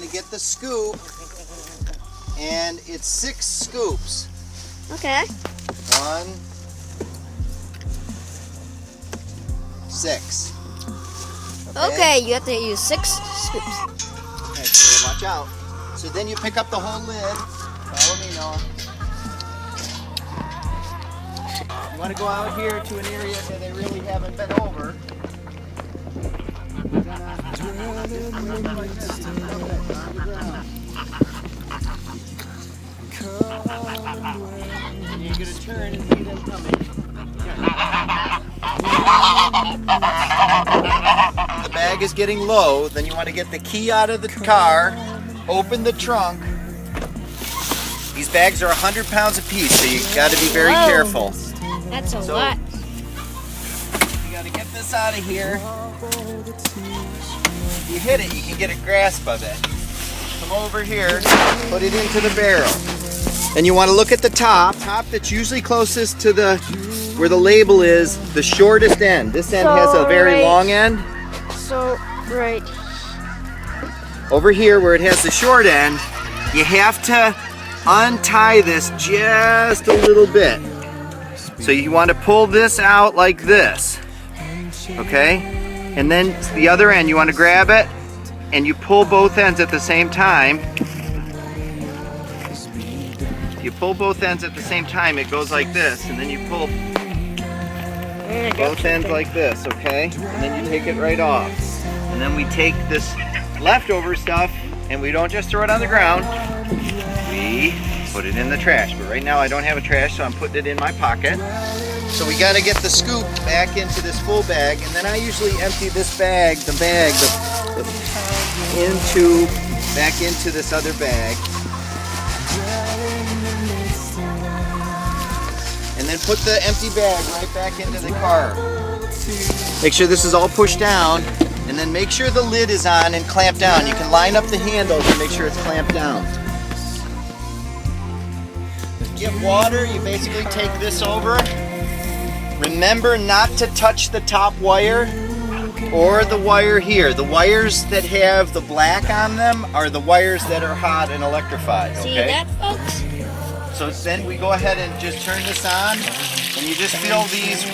to get the scoop, and it's 6 scoops. Okay. 1, 6. Okay, you have to use 6 scoops. Okay, so watch out. So then you pick up the whole lid. Follow me, Noah. You want to go out here to an area that they really haven't been over. You're gonna just like this, dump it on the ground. And you're gonna turn and see them coming. The bag is getting low, then you want to get the key out of the car, open the trunk. These bags are 100 pounds a piece, so you got to be very careful. That's a lot. You got to get this out of here. If you hit it, you can get a grasp of it. Come over here, put it into the barrel. And you want to look at the top that's usually closest to where the label is, the shortest end. This end has a very long end. So, right. Over here where it has the short end, you have to untie this just a little bit. So you want to pull this out like this, okay? And then the other end, you want to grab it and you pull both ends at the same time. You pull both ends at the same time, it goes like this, and then you pull both ends like this, okay? And then you take it right off. And then we take this leftover stuff and we don't just throw it on the ground, we put it in the trash. But right now I don't have a trash, so I'm putting it in my pocket. So we got to get the scoop back into this full bag, and then I usually empty this bag, back into this other bag. And then put the empty bag right back into the car. Make sure this is all pushed down, and then make sure the lid is on and clamped down. You can line up the handles and make sure it's clamped down. Get water, you basically take this over. Remember not to touch the top wire or the wire here. The wires that have the black on them are the wires that are hot and electrified, okay? See that, folks? So then we go ahead and just turn this on, and you just fill these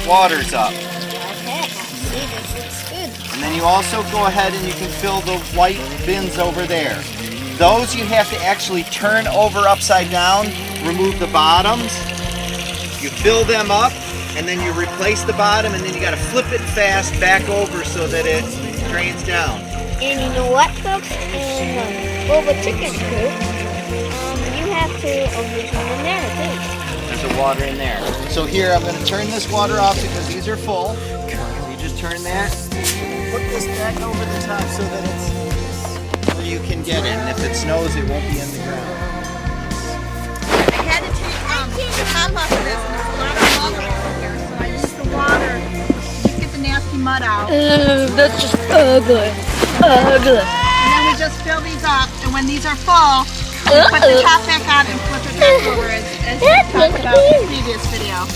waters up. Okay, see, this looks good. And then you also go ahead and you can fill the white bins over there. Those you have to actually turn over upside down, remove the bottoms. You fill them up, and then you replace the bottom, and then you got to flip it fast back over so that it drains down. And you know what, folks? In boba chicken coop, you have to, there's one in there too. There's a water in there. So here, I'm going to turn this water off because these are full. You just turn that, put this back over the top so that it's where you can get it. And if it snows, it won't be in the ground. I had to take the top off of this, and there's a lot of water in here, so I used the water to get the nasty mud out. That's just ugly. Ugly. And then we just fill these up, and when these are full, we put the top back on and flip it back over as we talked about in the previous video.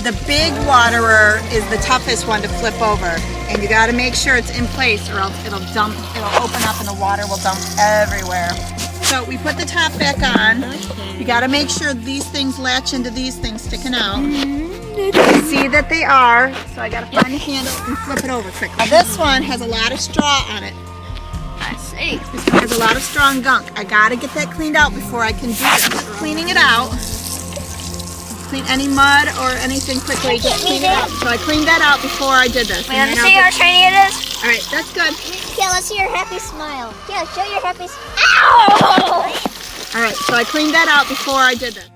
The big waterer is the toughest one to flip over, and you got to make sure it's in place or else it'll open up and the water will dump everywhere. So we put the top back on. You got to make sure these things latch into these things sticking out. See that they are. So I got to find the handle and flip it over quickly. Now this one has a lot of straw on it. I see. This one has a lot of strong gunk. I got to get that cleaned out before I can do this. Cleaning it out. Clean any mud or anything quickly. Just clean it out. So I cleaned that out before I did this. We want to see how shiny it is? All right, that's good. Yeah, let's see your happy smile. Yeah, show your happy smile. Ow! All right, so I cleaned that out before I did this.